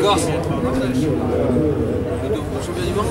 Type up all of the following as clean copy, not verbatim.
Corse. Le champion du monde.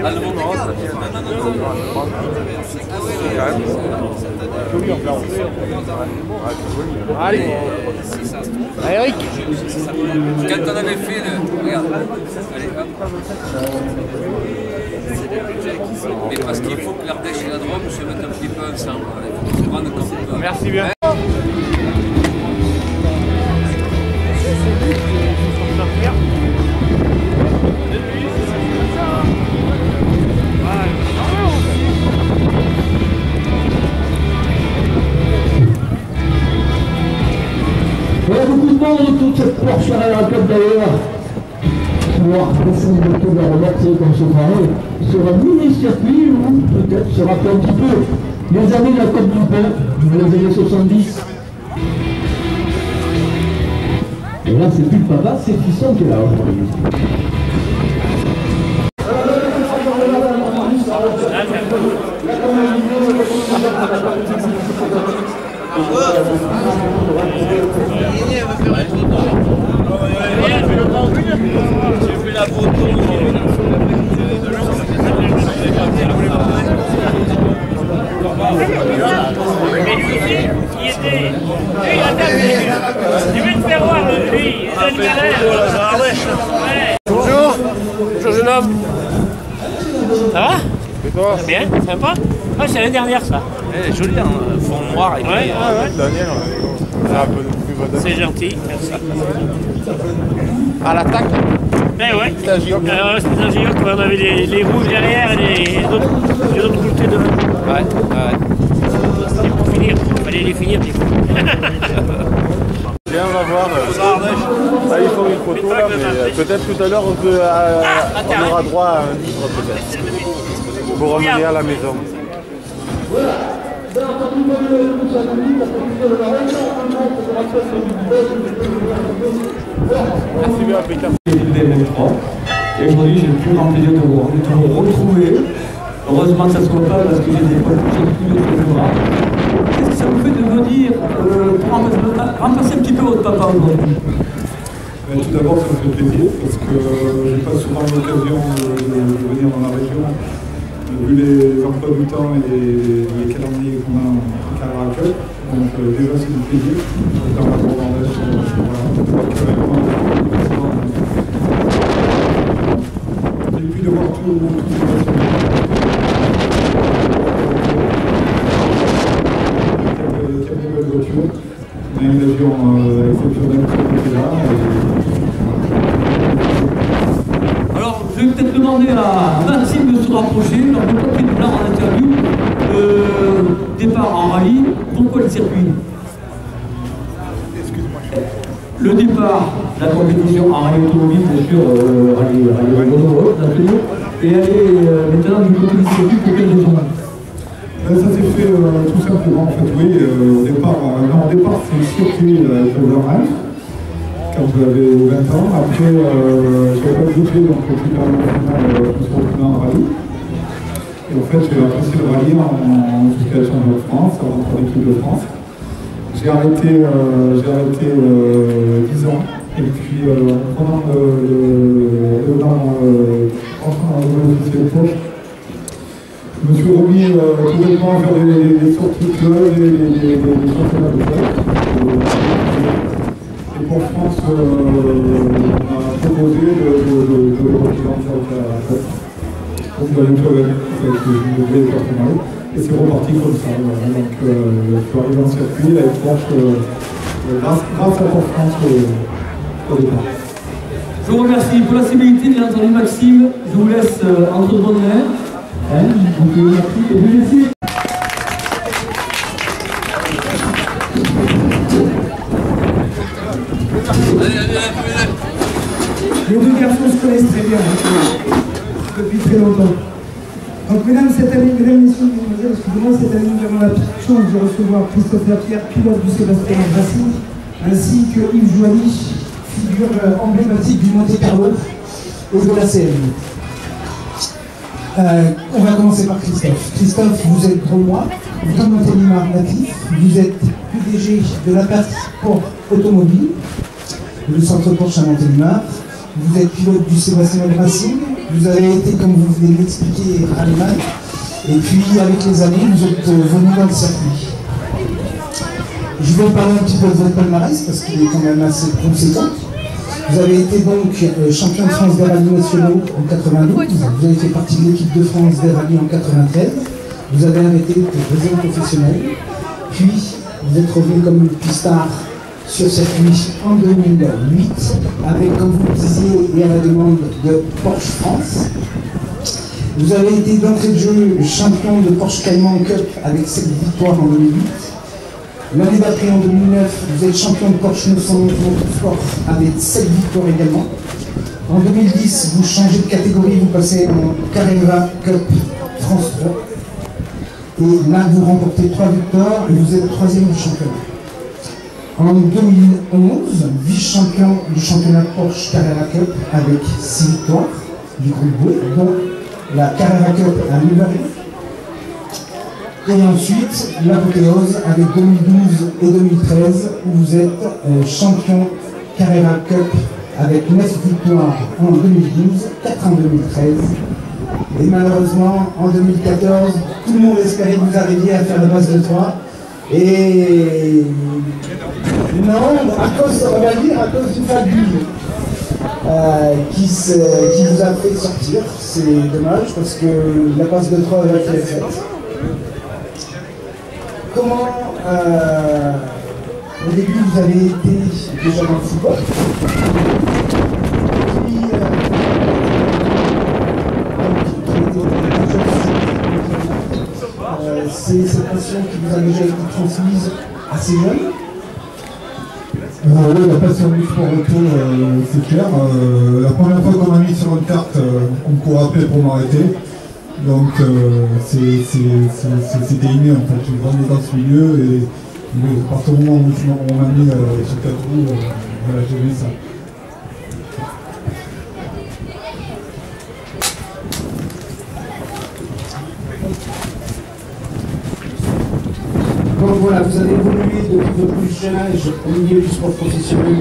Ah, le monde rose. Allez, Eric. Quand on avait fait le... Regarde. Allez, hop. Mais parce qu'il faut que l'Ardèche et la Drôme se mettent un petit peu ensemble. Il faut se rendre compte. Merci bien. Il y a beaucoup de monde autour de cette Porsche Carrera Cup d'ailleurs. Pouvoir profond de tout la remontée comme ce travail sur un mini-circuit ou peut-être se rappeler un petit peu les années de la Côte du Pont, les années 70. Et là, c'est plus le papa, c'est Fisson qui est là aujourd'hui. J'ai fait la photo. Bonjour. Bonjour jeune homme. Ça va? Et toi? Bien, sympa. Ah, c'est l'année dernière ça. Elle est jolie, hein, fond noir et ouais. Daniel, c'est gentil, merci. à l'attaque. Eh ouais. C'était un Gioc, on avait les rouges derrière et les autres côtés devant. Ouais. Et pour finir, il fallait les finir. Bien, on va voir. Ah, ils font une photo là, mais peut-être tout à l'heure on aura droit à un livre peut-être. Pour revenir à la maison. Merci bien, impeccable. Et aujourd'hui, j'ai le plus grand plaisir de vous retrouver. Heureusement que ça ne se voit pas parce que j'ai des poils plus de bras. Qu'est-ce que ça vous fait de venir remplacer un petit peu votre papa aujourd'hui? Tout d'abord, ça me fait plaisir parce que j'ai pas souvent l'occasion de venir dans la région. Vu les emplois du temps et les calendriers qu'on a en Carrera Cup. Donc déjà c'est du plaisir. Dans la Ardèche, et puis de voir tout il y a des belles voitures. On a une avion exceptionnelle qui est là. Alors, je vais peut-être demander à Maxime de se rapprocher. Alors, je ne peux pas plus tard en interview. Départ en rallye, pourquoi le circuit? Le départ, la compétition en rallye automobile, bien sûr, rallye mono, et elle est maintenant du côté du circuit pour quelle raison? Ça s'est fait tout simplement, en fait, oui, au départ c'est le circuit de Vermel, quand j'avais 20 ans. Après, j'avais pas de budget, donc je suis pas je me suis retrouvé en rallye. Et en fait, j'ai apprécié le rallye jusqu'à la Championnat de France, avant l'équipe de France. J'ai arrêté 10 ans, et puis en prenant entrant dans le officier de poche, je me suis remis tout bêtement à faire des sorties de club, des championnats de club. Et pour France, on m'a proposé de représenter avec la fête. Donc je voulais faire très mal. Et c'est reparti comme ça. Voilà. Donc je suis arrivé en circuit avec Porsche grâce à Port France au départ. Je vous remercie pour la civilité, bien entendu Maxime. Je vous laisse entre de bonnes mains. Merci et je vous laisse. Les deux garçons se connaissent très bien depuis très longtemps. Donc mesdames, messieurs, mesdemoiselles, excusez-moi, cette année nous avons la chance de recevoir Christophe Lapierre, pilote du Sébastien Racing, ainsi que Yves Joanny, figure emblématique du Monte Carlo au jeu de la CM. On va commencer par Christophe. Christophe, vous êtes Drômois, vous êtes Montélimar natif, vous êtes PDG de la place pour automobile, le centre Porsche à Montélimar. Vous êtes pilote du Sébastien Loeb Racing. Vous avez été, comme vous venez de l'expliquer, rallyman. Et puis, avec les années, vous êtes venu dans le circuit. Je vais parler un petit peu de votre palmarès parce qu'il est quand même assez conséquent. Vous avez été donc champion de France des rallyes nationaux en 92. Vous avez fait partie de l'équipe de France des rallyes en 93. Vous avez arrêté pour raison professionnelle. Puis, vous êtes revenu comme une pistard sur circuit en 2008, avec, comme vous le disiez, et à la demande de Porsche France. Vous avez été d'entrée de jeu champion de Porsche Cayman Cup avec 7 victoires en 2008. L'année d'après, en 2009, vous êtes champion de Porsche 911 Motorsport avec 7 victoires également. En 2010, vous changez de catégorie, vous passez en Carrera Cup France 3. Et là, vous remportez 3 victoires et vous êtes 3e du championnat. En 2011, vice-champion du championnat Porsche Carrera Cup avec 6 victoires du groupe Bouet, dont la Carrera Cup à Nivelles. Et ensuite, l'apothéose avec 2012 et 2013, où vous êtes champion Carrera Cup avec 9 victoires en 2012, 4 en 2013. Et malheureusement, en 2014, tout le monde espérait que vous arriviez à faire la base de 3. Et non, on va dire à cause d'une fatigue qui vous a fait sortir. C'est dommage parce que la passe de 3 va être faite. Comment, au début, vous avez été déjà dans le football. C'est cette passion qui vous a déjà été transmise assez jeune. Oui, la passion du sport auto, c'est clair. La première fois qu'on m'a mis sur une carte, on me court après pour m'arrêter. Donc c'était inné en fait. J'ai grandi dans ce milieu et à partir du moment où on m'a mis sur 4 roues, voilà, j'ai vu ça. Donc voilà, vous avez évolué depuis votre plus jeune âge au milieu du sport professionnel.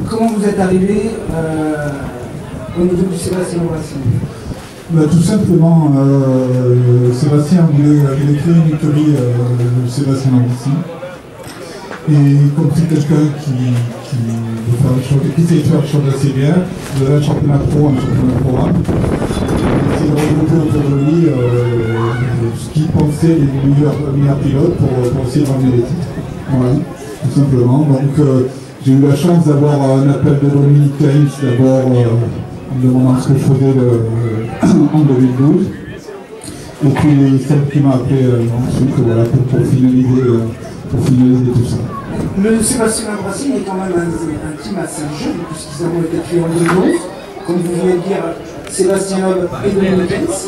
Comment vous êtes arrivé au niveau du Sébastien Loeb Racing? Tout simplement, Sébastien voulait créer une écurie de Sébastien Loeb Racing. Et comme c'est quelqu'un qui sait faire les choses assez bien, vous avez un championnat pro, un championnat programme. C'est de regrouper autour de lui ce qu'il pensait les meilleurs pilotes pour essayer de ramener les titres. Voilà, tout simplement. Donc j'ai eu la chance d'avoir un appel de Dominique Caïs d'abord en me demandant ce que je faisais en 2012. Et puis celle qui m'a appelé ensuite voilà, pour finaliser tout ça. Le Sébastien Loeb Racing est quand même un team assez jeune, puisqu'ils ont été créés en 2011. Comme vous venez de dire, Sébastien Loeb et Dominique Caïs,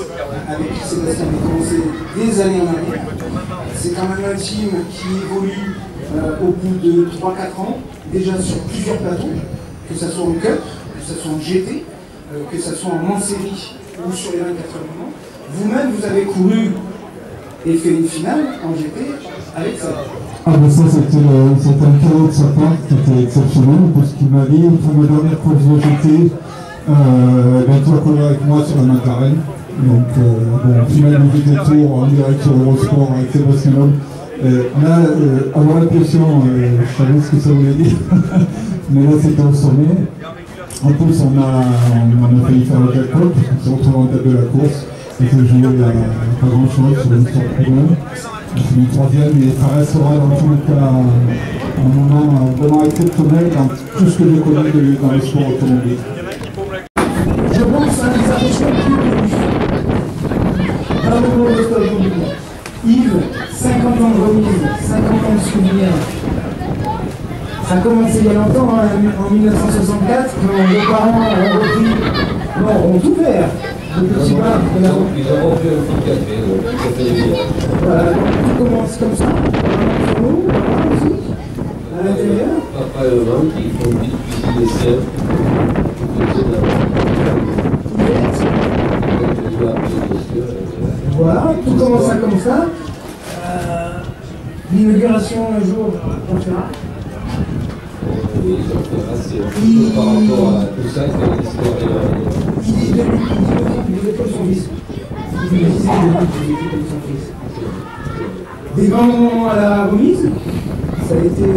avec qui Sébastien a commencé des années en arrière. C'est quand même un team qui évolue au bout de 3-4 ans, déjà sur plusieurs plateaux, que ce soit en Cup, que ce soit en GT, que ce soit en Mansérie ou sur les 24 heures du Mans. Vous-même, vous avez couru et fait une finale en GT avec ça. Ah ben ça c'était un cadeau de sa part qui était exceptionnel parce qu'il m'a dit pour ma dernière course de GT, tu vas courir avec moi sur la McLaren. Donc finale du GT Tour en direct sur Eurosport avec Sébastien Loeb. Là, avoir la pression, je savais ce que ça voulait dire, mais là c'était au sommet. En plus on a failli faire le jackpot parce qu'on s'est retrouvé en tête de la course. Et que je jouais pas grand chose sur une histoire de problème. Je suis 3e et ça restera dans tous les cas un moment vraiment exceptionnel dans tout ce que j'ai connu dans le sport automobile. Je pense à des affections plus connues. Dans le monde de sport automobile. Yves, 50 ans de remise, 50 ans de souvenirs. Ça a commencé il y a longtemps, hein, en 1964, quand vos parents ont repris, ont tout fait. Le petit bar de la route. Ils ont fait un petit café, ça fait bien. Voilà, tout commence comme ça, à l'intérieur. Papa et maman qui font des petits desserts. Voilà, tout commence comme ça. l'inauguration un jour on fera. Oui, c'est par rapport à tout ça, c'est l'histoire de Il dit de l'école son fils. Il dit de l'école son fils. Des grands moments à la remise, ça a été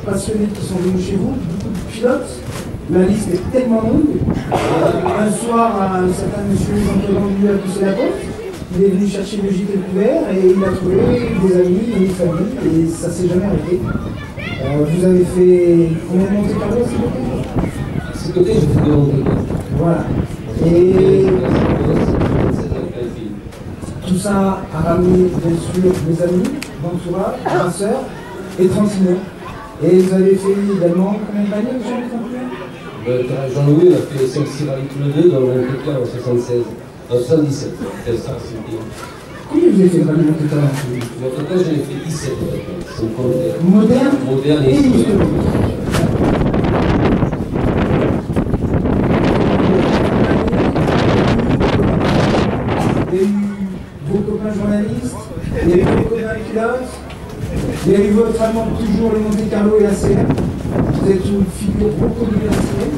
passionnés qui sont venus chez vous, beaucoup de pilotes. La liste est tellement longue. Un soir, un certain monsieur Jean-Claude lui a poussé la porte. Il est venu chercher le gîte et le couvert et il a trouvé des amis et une famille et ça ne s'est jamais arrêté. Vous avez fait combien de Monte-Carlo à ce côté, je fais de Monte-Carlo. Voilà. Et tout ça a ramené bien sûr mes amis, d'entourage, ma soeur et 39. Et vous avez fait également combien de années, Jean-Louis a fait 5-6 rallyes tous les deux dans le Monte-Carlo en 76. En 77. Combien vous avez fait de rallye Monte-Carlo? Monte-Carlo, j'en ai fait 17. Moderne et historique. Il y a eu vos copains journalistes, il y a eu vos copains pilotes, il y a eu votre amant toujours le Monte-Carlo et la CM. Vous êtes une figure beaucoup de la CM.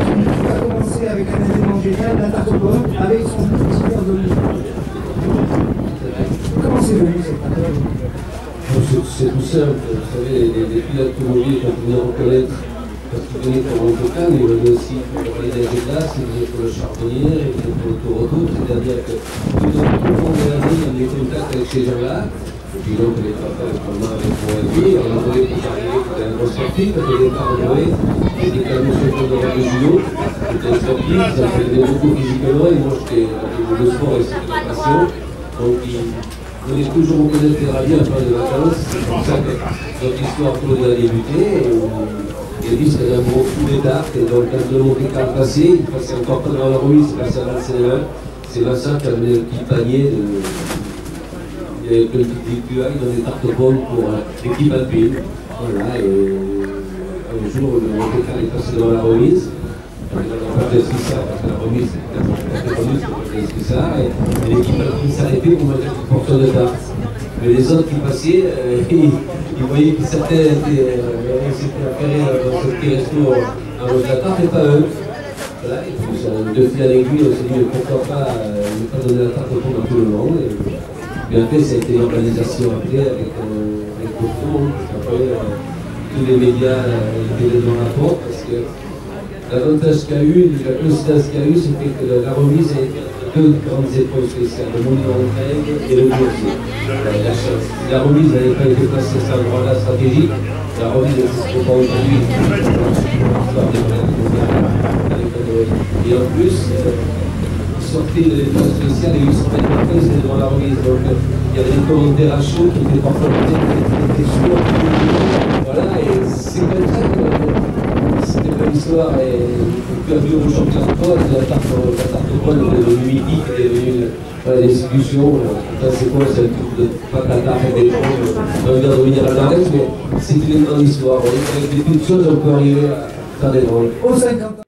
Tout a commencé avec un événement génial, la tarte aux pommes, avec son petit verre d'olive. Comment c'est venu cette tarte aux pommes? C'est tout simple. Vous savez, les pilotes automobiles qu'on pouvait reconnaître parce qu'ils venaient pour Monte-Carlo, ils venaient aussi pour les glaces, ils venaient pour le charbonnier, ils venaient pour le tour-retour. C'est-à-dire que tout au long de l'année, on est en contact avec ces gens-là. Et puis donc, les papas, avec mon ami, on a trouvé pour arriver que c'était un gros sportif, parce qu'au départ, on voyait, c'était un monsieur de judo, c'était un sportif, ça faisait beaucoup physiquement, et moi, le sport, et c'était ma passion. Donc, on est toujours au connaître des rallyes à la fin des vacances, c'est comme ça que notre histoire tout a débuté. Et lui, c'était un gros coup d'état, et donc quand le Monte-Carlo passé, il passait encore pas dans la remise, il passait à 25 heures. C'est Vincent qui a amené le petit panier de. Il y avait plein de petites victuailles dans des tartes aux pommes pour l'équipe alpine. Voilà, et un jour, le Monte-Carlo est passé dans la remise. On n'a pas fait ça parce que la remise, c'était pas remise, on n'a pas fait ça. Et l'équipe alpine s'arrêtait pour mettre une portion de tarte. Mais les autres qui passaient, ils voyaient que certains s'étaient affairés dans ce petit resto avec la tarte et pas eux. Voilà, et puis de fil à l'aiguille, on s'est dit pourquoi pas ne pas donner la tarte au fond à tout le monde. Et puis après, ça a été l'organisation après avec beaucoup de monde. Après, tous les médias étaient devant la porte parce que l'avantage qu'il y a eu, la coïncidence qu'il y a eu, c'était que la remise a été deux grandes épreuves spéciales, le monument de Craig et le Boursier. La remise n'avait pas été placée à cet endroit-là stratégique. La remise n'existe pas aujourd'hui. Et en plus, sortir de l'épreuve spéciale et 800 mètres après, c'était devant la remise. Donc il y avait des commentaires à chaud qui étaient parfois étaient chauds. Voilà, et c'est comme ça que c'était pas l'histoire. Et perdu au championnat de poids, la tarte aux pommes est devenue mythique, elle est devenue l'institution. C'est quoi, c'est le truc de pas qu'à tarte et des choses, on vient de revenir à l'arrêt, mais c'est une grande histoire. Avec des petites choses, on peut arriver à faire des grandes. Au 50 ans.